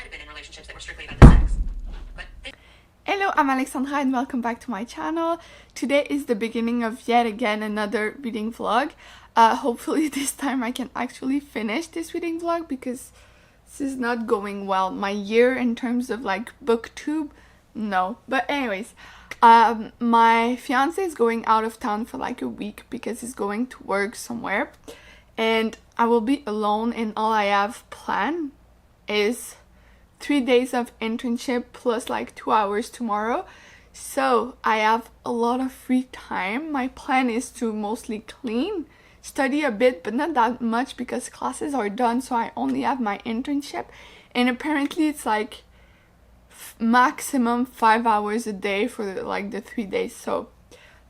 have been in relationships that were strictly about the sex. Hello, I'm Alexandra and welcome back to my channel. Today is the beginning of yet again another reading vlog. Hopefully this time I can actually finish this reading vlog because this is not going well. My year in terms of like booktube, no. But anyways, my fiance is going out of town for like a week because he's going to work somewhere. And I will be alone and all I have planned is 3 days of internship plus like 2 hours tomorrow. So I have a lot of free time. My plan is to mostly clean, study a bit, but not that much because classes are done, so I only have my internship. And apparently it's like maximum 5 hours a day for like the 3 days. So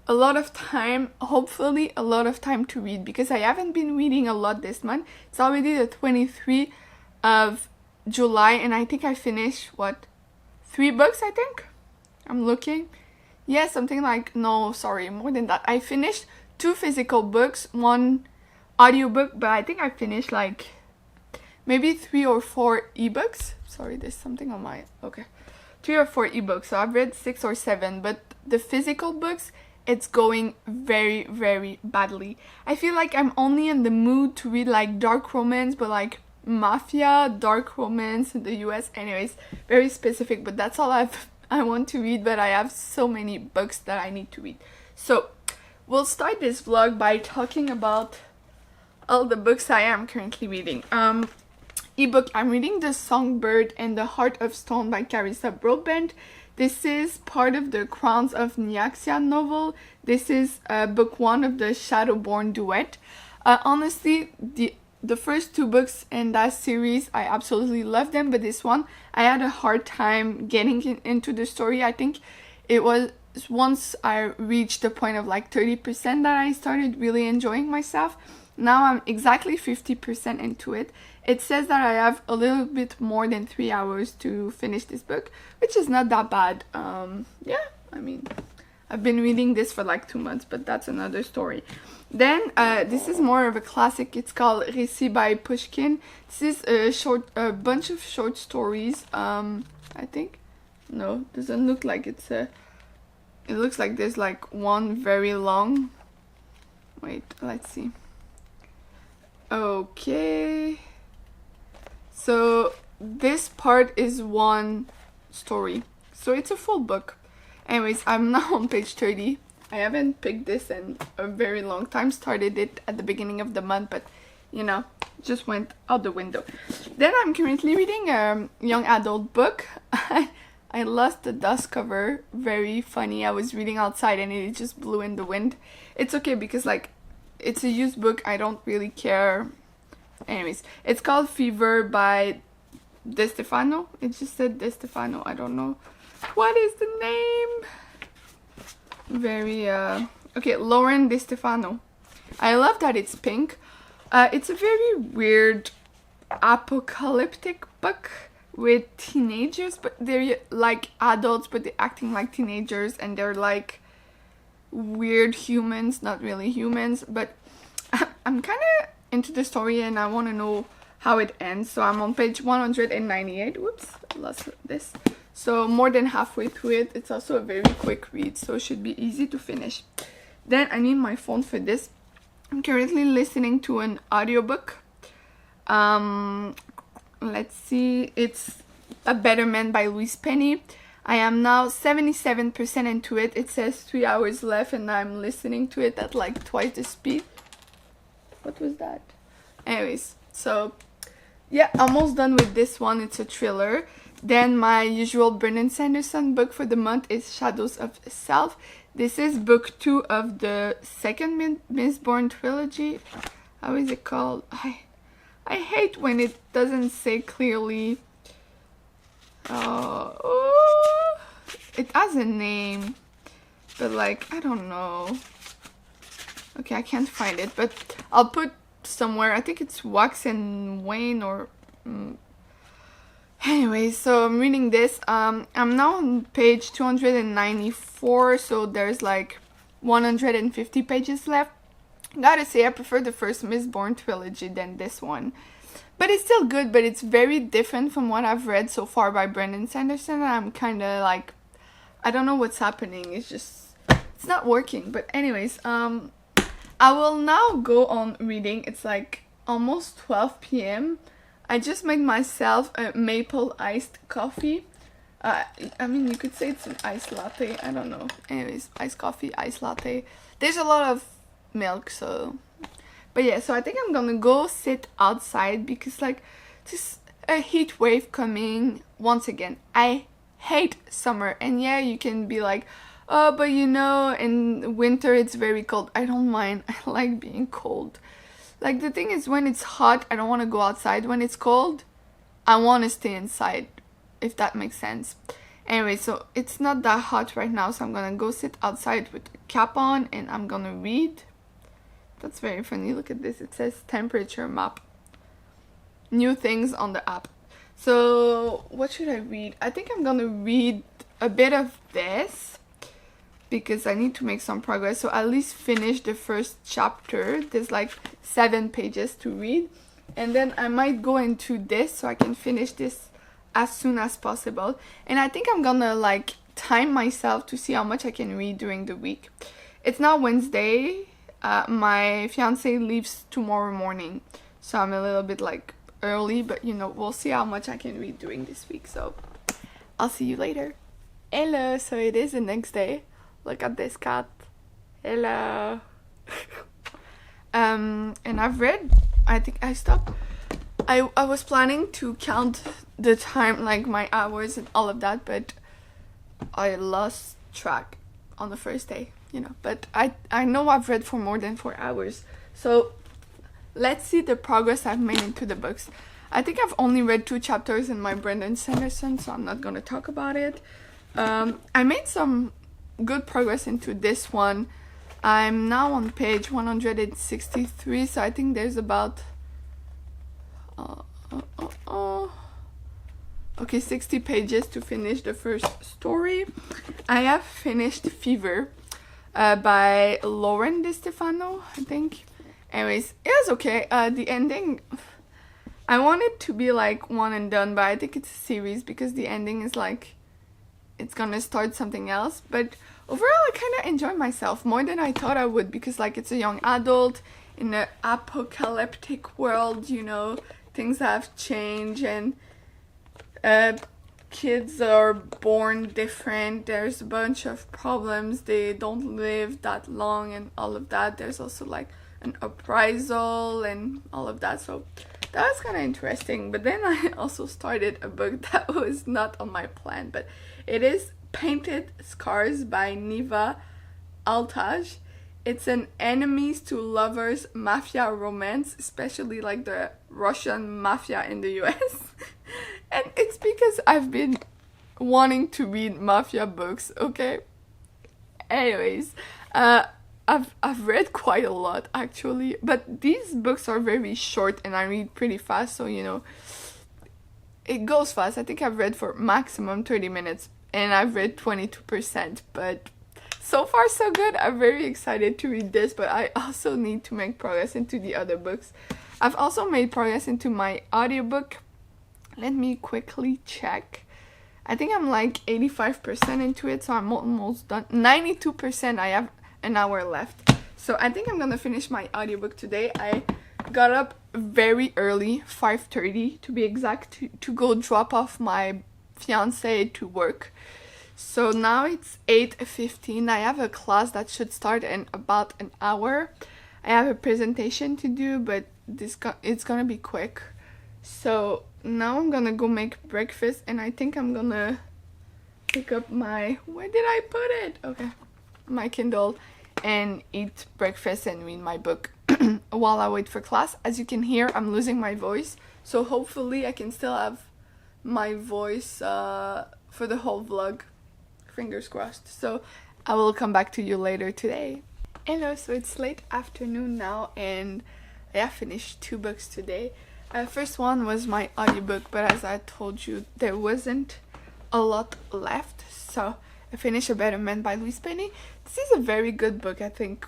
a lot of time, hopefully a lot of time to read because I haven't been reading a lot this month. It's already the 23rd of July and I think I finished what, 3 books I think? I'm looking. Yeah, something like, no, sorry, more than that. I finished 2 physical books, 1 audiobook, but I think I finished like maybe 3 or 4 ebooks. Sorry, there's something on my, okay. 3 or 4 ebooks, so I've read 6 or 7, but the physical books, it's going very, very badly. I feel like I'm only in the mood to read like dark romance, but like mafia, dark romance in the US. Anyways, very specific, but that's all I want to read, but I have so many books that I need to read. So we'll start this vlog by talking about all the books I am currently reading. Ebook, I'm reading The Songbird and the Heart of Stone by Carissa Broadbent. This is part of the Crowns of Nyaxia novel. This is book 1 of the Shadowborn duet. Honestly, the first 2 books in that series, I absolutely love them, but this one, I had a hard time getting into the story. I think it was once I reached the point of like 30% that I started really enjoying myself. Now I'm exactly 50% into it. It says that I have a little bit more than 3 hours to finish this book, which is not that bad. Yeah, I mean, I've been reading this for like 2 months, but that's another story. Then this is more of a classic. It's called Récit by Pushkin. This is a bunch of short stories. I think, no, doesn't look like it's a. It looks like there's like one very long. Wait, let's see. Okay. So this part is one story. So it's a full book. Anyways, I'm now on page 30. I haven't picked this in a very long time. Started it at the beginning of the month, but you know, just went out the window. Then I'm currently reading a young adult book. I lost the dust cover. Very funny. I was reading outside and it just blew in the wind. It's okay because like it's a used book. I don't really care. Anyways, it's called Fever by De Stefano. It just said De Stefano. I don't know what is the name. Very okay, Lauren De Stefano. I love that it's pink. It's a very weird apocalyptic book with teenagers, but they're like adults, but they're acting like teenagers, and they're like weird humans, not really humans, but I'm kind of into the story and I want to know how it ends. So I'm on page 198. Whoops, I lost this. So more than halfway through it. It's also a very quick read, so it should be easy to finish. Then I need my phone for this. I'm currently listening to an audiobook. Let's see, it's A Better Man by Louise Penny. I am now 77% into it. It says 3 hours left and I'm listening to it at like twice the speed. What was that? Anyways, so yeah, almost done with this one. It's a thriller. Then my usual Brandon Sanderson book for the month is Shadows of Self. This is book 2 of the second Mistborn trilogy. How is it called? I hate when it doesn't say clearly. It has a name, but like, I don't know. Okay, I can't find it, but I'll put somewhere. I think it's Wax and Wayne or... Anyway, so I'm reading this. I'm now on page 294, so there's like 150 pages left. Gotta say, I prefer the first Mistborn trilogy than this one. but it's still good, but it's very different from what I've read so far by Brandon Sanderson. I'm kind of like, I don't know what's happening. It's not working. But anyways, I will now go on reading. It's like almost 12 p.m. I just made myself a maple iced coffee. I mean, you could say it's an iced latte. I don't know. Anyways, iced coffee, iced latte. There's a lot of milk, so... But yeah, so I think I'm gonna go sit outside because, like, just a heat wave coming. Once again, I hate summer. And yeah, you can be like, oh, but you know, in winter it's very cold. I don't mind. I like being cold. Like, the thing is, when it's hot, I don't want to go outside. When it's cold, I want to stay inside, if that makes sense. Anyway, so it's not that hot right now, so I'm gonna go sit outside with a cap on and I'm gonna read. That's very funny. Look at this. It says temperature map. New things on the app. So what should I read? I think I'm gonna read a bit of this because I need to make some progress. So at least finish the first chapter. There's like 7 pages to read. And then I might go into this so I can finish this as soon as possible. And I think I'm gonna like time myself to see how much I can read during the week. It's now Wednesday. My fiance leaves tomorrow morning, so I'm a little bit like early, but you know, we'll see how much I can read during this week. So I'll see you later. Hello, so it is the next day. Look at this cat. Hello. And I've read, I think I stopped. I was planning to count the time, like my hours and all of that, but I lost track on the first day, you know. But I know I've read for more than 4 hours. So let's see the progress I've made into the books. I think I've only read 2 chapters in my Brandon Sanderson, so I'm not going to talk about it. I made some good progress into this one. I'm now on page 163, so I think there's about... okay, 60 pages to finish the first story. I have finished Fever by Lauren DeStefano, I think. Anyways, it was okay. The ending, I want it to be like one and done, but I think it's a series because the ending is like, it's gonna start something else. But overall, I kind of enjoy myself more than I thought I would because like it's a young adult in an apocalyptic world, you know, things have changed and kids are born different. There's a bunch of problems. They don't live that long and all of that. There's also like an uprisal and all of that. So that was kind of interesting. But then I also started a book that was not on my plan, but it is Painted Scars by Neva Altaj. It's an enemies to lovers mafia romance, especially like the Russian mafia in the US. And it's because I've been wanting to read mafia books, okay? Anyways, I've read quite a lot actually, but these books are very short and I read pretty fast, so you know, it goes fast. I think I've read for maximum 30 minutes and I've read 22%, but so far so good. I'm very excited to read this, but I also need to make progress into the other books. I've also made progress into my audiobook. Let me quickly check. I think I'm like 85% into it, so I'm almost done. 92%, I have an hour left. So I think I'm gonna finish my audiobook today. I got up very early, 5:30 to be exact, to go drop off my fiancé to work. So now it's 8:15. I have a class that should start in about an hour. I have a presentation to do, but it's gonna be quick. So now I'm gonna go make breakfast and I think I'm gonna pick up my, where did I put it? Okay, my Kindle, and eat breakfast and read my book while I wait for class. As you can hear, I'm losing my voice, so hopefully I can still have my voice for the whole vlog. Fingers crossed. So I will come back to you later today. Hello, so it's late afternoon now and I have finished 2 books today. First one was my audiobook, but as I told you, there wasn't a lot left, so I finished A Better Man by Louise Penny. This is a very good book, I think.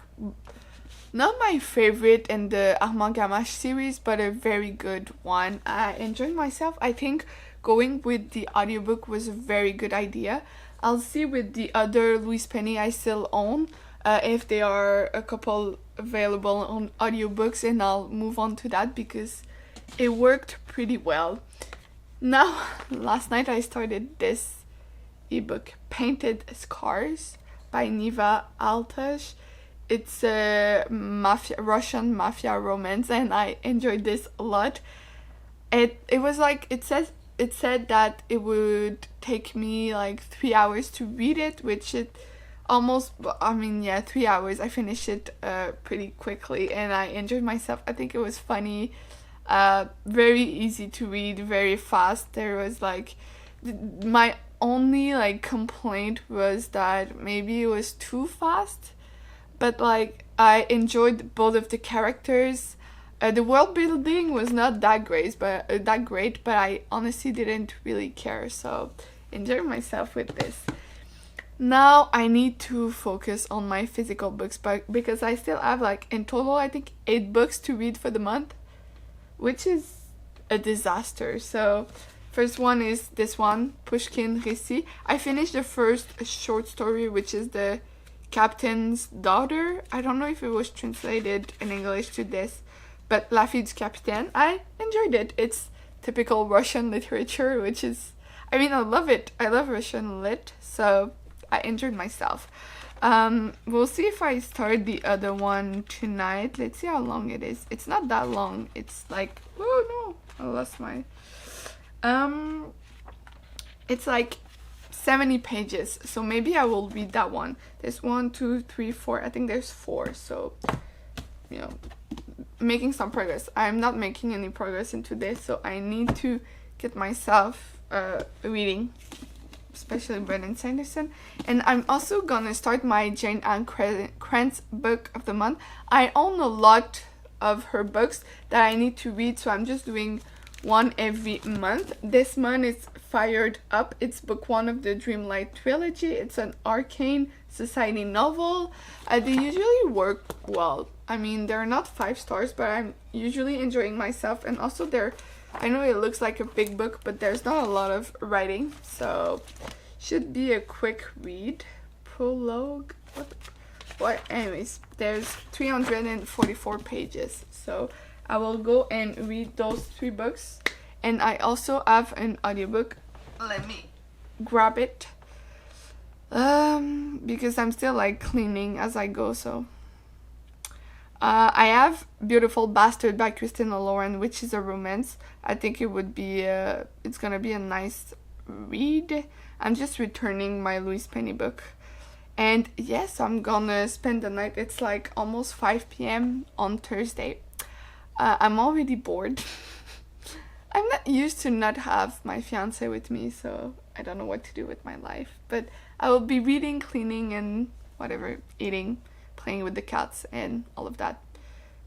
not my favorite in the Armand Gamache series, but a very good one. I enjoyed myself. I think going with the audiobook was a very good idea. I'll see with the other Louise Penny I still own if there are a couple available on audiobooks, and I'll move on to that because it worked pretty well. Now, last night I started this ebook, Painted Scars by Neva Altash. It's a Russian mafia romance, and I enjoyed this a lot. It was like it said that it would take me like 3 hours to read it, which it almost, I mean, yeah, 3 hours. I finished it pretty quickly, and I enjoyed myself. I think it was funny, very easy to read, very fast. There was like my only like complaint was that maybe it was too fast, but like I enjoyed both of the characters. The world building was not that great, but I honestly didn't really care, so enjoyed myself with this. Now I need to focus on my physical books, but because I still have like in total I think 8 books to read for the month, which is a disaster. So first one is this one, Pushkin Récit. I finished the first short story, which is The Captain's Daughter. I don't know if it was translated in English to this, but La Fille du Capitaine. I enjoyed it. It's typical Russian literature, which is, I mean, I love it. I love Russian lit, so I enjoyed myself. We'll see if I start the other one tonight. Let's see how long it is. It's not that long. It's like, oh no, I lost my... It's like 70 pages, so maybe I will read that one. There's 1, 2, 3, 4. I think there's 4, so, you know, making some progress. I'm not making any progress into this, so I need to get myself reading, especially Brandon Sanderson. And I'm also gonna start my Jane Ann Krantz book of the month. I own a lot of her books that I need to read, so I'm just doing one every month. This month is Fired Up. It's book 1 of the Dreamlight trilogy. It's an arcane society novel. They usually work well. I mean, they're not 5 stars, but I'm usually enjoying myself. And also I know it looks like a big book, but there's not a lot of writing, so should be a quick read. Prologue, what? Anyways, there's 344 pages, so I will go and read those 3 books. And I also have an audiobook. Let me grab it because I'm still like cleaning as I go. So I have Beautiful Bastard by Christina Lauren, which is a romance. I think it would be it's gonna be a nice read. I'm just returning my Louise Penny book, and yes, I'm gonna spend the night. It's like almost 5 p.m. on Thursday. I'm already bored. I'm not used to not have my fiancé with me, so I don't know what to do with my life. But I will be reading, cleaning, and whatever, eating, playing with the cats, and all of that.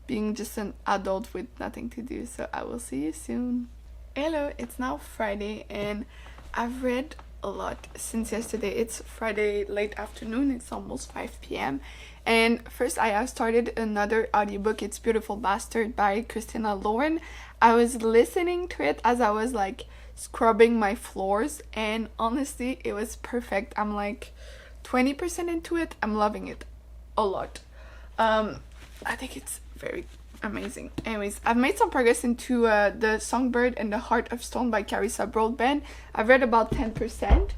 Being just an adult with nothing to do. So I will see you soon. Hello, it's now Friday, and I've read a lot since yesterday. It's Friday late afternoon. It's almost 5 p.m. And first I have started another audiobook. It's Beautiful Bastard by Christina Lauren. I was listening to it as I was like scrubbing my floors, and honestly it was perfect. I'm like 20% into it. I'm loving it a lot. I think it's very amazing. Anyways, I've made some progress into The Songbird and the Heart of Stone by Carissa Broadbent. I've read about 10%.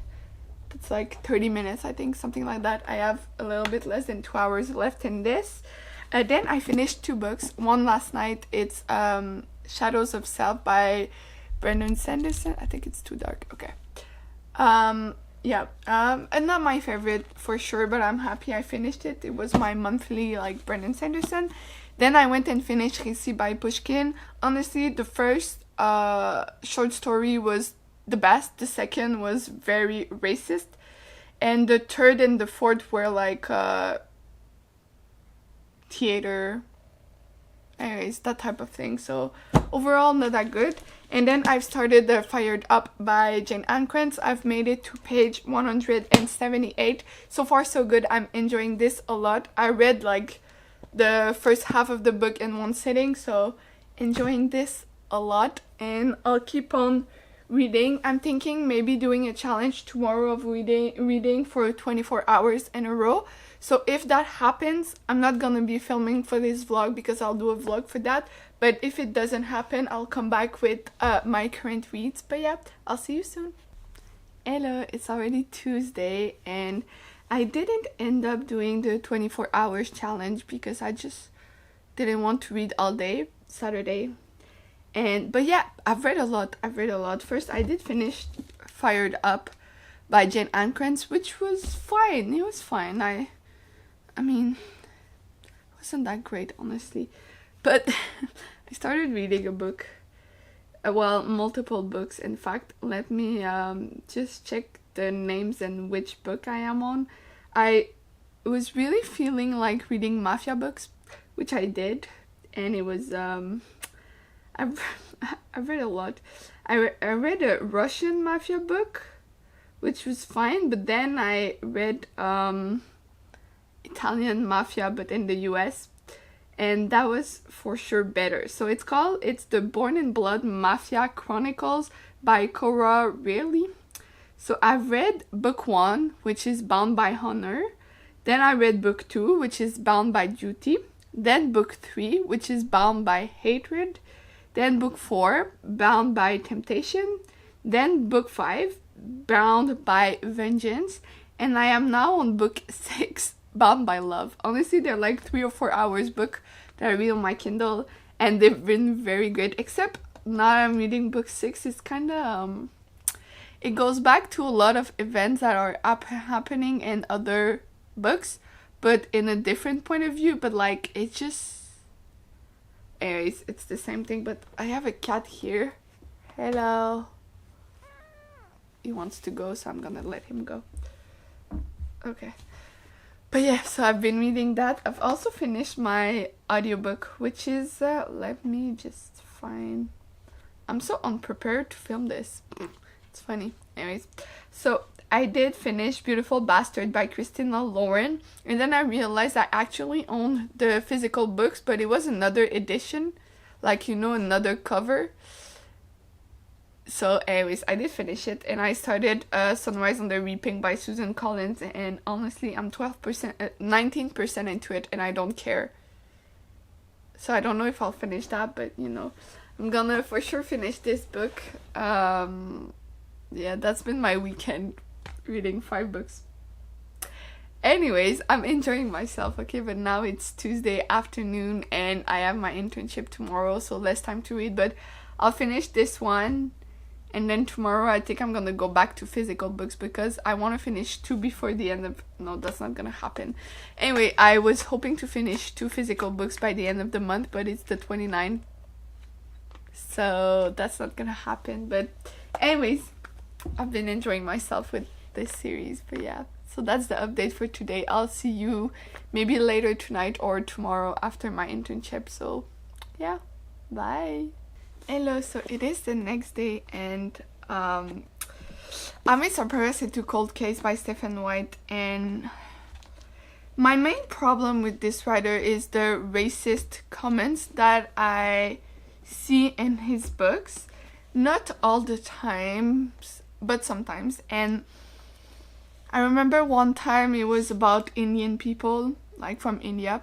It's like 30 minutes, I think, something like that. I have a little bit less than 2 hours left in this. Then I finished 2 books. One last night. It's Shadows of Self by Brandon Sanderson. I think it's too dark. Okay. Yeah. And not my favorite for sure, but I'm happy I finished it. It was my monthly like Brandon Sanderson. Then I went and finished Récit by Pushkin. Honestly, the first short story was the best. The second was very racist, and the third and the fourth were like theater, anyways, that type of thing. So overall not that good. And then I've started the Fired Up by Jane Ann Krantz. I've made it to page 178. So far so good. I'm enjoying this a lot. I read like the first half of the book in one sitting, so enjoying this a lot, and I'll keep on reading. I'm thinking maybe doing a challenge tomorrow of reading for 24 hours in a row. So if that happens, I'm not gonna be filming for this vlog because I'll do a vlog for that. But if it doesn't happen, I'll come back with my current reads. But yeah, I'll see you soon. Hello, it's already Tuesday and I didn't end up doing the 24 hours challenge because I just didn't want to read all day Saturday. But yeah, I've read a lot. First, I did finish Fired Up by Jane Ancrance, which was fine. It was fine. I mean, it wasn't that great, honestly. But I started reading a book. Well, multiple books, in fact. Let me just check the names and which book I am on. I was really feeling like reading mafia books, which I did. And it was... I've read a lot. I read a Russian mafia book, which was fine, but then I read Italian mafia, but in the US, and that was for sure better. So it's the Born in Blood Mafia Chronicles by Cora Reilly. So I've read book 1, which is Bound by Honor. Then I read book 2, which is Bound by Duty. Then book 3, which is Bound by Hatred. Then book 4, Bound by Temptation. Then book 5, Bound by Vengeance. And I am now on book 6, Bound by Love. Honestly, they're like 3 or 4 hours book that I read on my Kindle. And they've been very good. Except now I'm reading book 6. It's kind of... it goes back to a lot of events that are happening in other books. But in a different point of view. But like, it's just... anyways, it's the same thing, but I have a cat here. Hello. He wants to go, so I'm gonna let him go. Okay. But yeah, so I've been reading that. I've also finished my audiobook, which is, let me just find... I'm so unprepared to film this. It's funny. Anyways, so I did finish Beautiful Bastard by Christina Lauren, and then I realized I actually owned the physical books, but it was another edition, like, you know, another cover. So anyways, I did finish it, and I started Sunrise on the Reaping by Susan Collins, and honestly, I'm 19% into it, and I don't care. So I don't know if I'll finish that, but you know, I'm gonna for sure finish this book. Yeah, that's been my weekend, reading 5 books. Anyways, I'm enjoying myself, okay, but now it's Tuesday afternoon and I have my internship tomorrow, so less time to read, but I'll finish this one, and then tomorrow I think I'm gonna go back to physical books because I want to finish 2 before the end of... no, that's not gonna happen. Anyway, I was hoping to finish 2 physical books by the end of the month, but it's the 29th, so that's not gonna happen. But anyways, I've been enjoying myself with this series. But yeah, so that's the update for today. I'll see you maybe later tonight or tomorrow after my internship. So yeah, bye. Hello, so it is the next day, and I made some progress into Cold Case by Stephen White, and my main problem with this writer is the racist comments that I see in his books. Not all the times, but sometimes. And I remember one time it was about Indian people, like from India,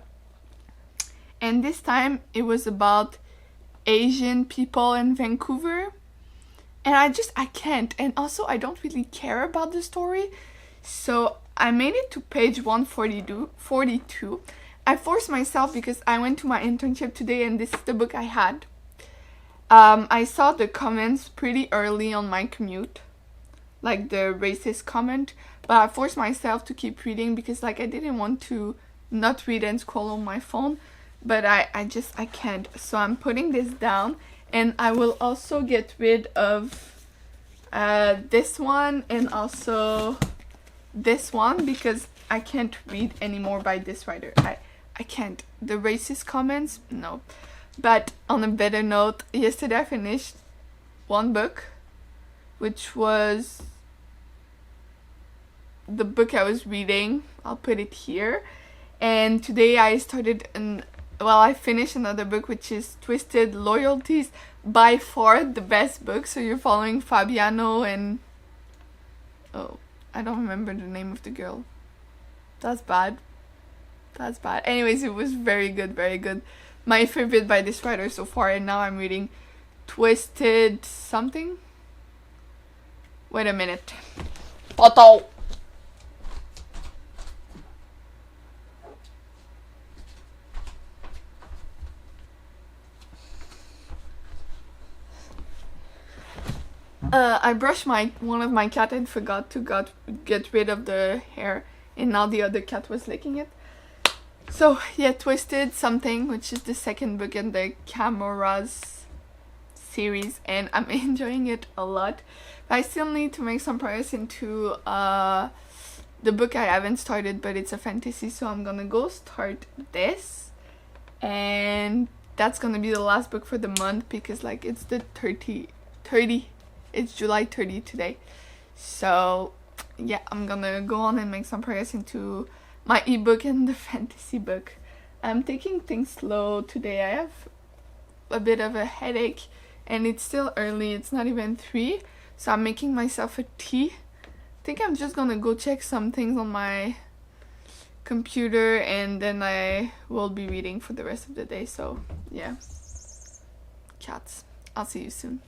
and this time it was about Asian people in Vancouver, and I can't, and also I don't really care about the story, so I made it to page 142. I forced myself because I went to my internship today and this is the book I had. I saw the comments pretty early on my commute, like the racist comment, but I forced myself to keep reading because like I didn't want to not read and scroll on my phone, but I can't. So I'm putting this down, and I will also get rid of this one and also this one because I can't read anymore by this writer. I can't. The racist comments, no. But on a better note, yesterday I finished one book, which was the book I was reading. I'll put it here. And today I started well, I finished another book, which is Twisted Loyalties, by far the best book. So you're following Fabiano and, oh, I don't remember the name of the girl. That's bad. That's bad. Anyways, it was very good, very good. My favorite by this writer so far, and now I'm reading Twisted something. Wait a minute. Photo. I brushed one of my cat and forgot to get rid of the hair, and now the other cat was licking it. So yeah, Twisted something, which is the second book in the Camoras series, and I'm enjoying it a lot. But I still need to make some progress into the book I haven't started, but it's a fantasy, so I'm gonna go start this, and that's gonna be the last book for the month, because like it's the 30, it's July 30 today. So yeah, I'm gonna go on and make some progress into my ebook and the fantasy book. I'm taking things slow today. I have a bit of a headache and it's still early, it's not even 3, so I'm making myself a tea. I think I'm just gonna go check some things on my computer, and then I will be reading for the rest of the day. So yeah, cats, I'll see you soon.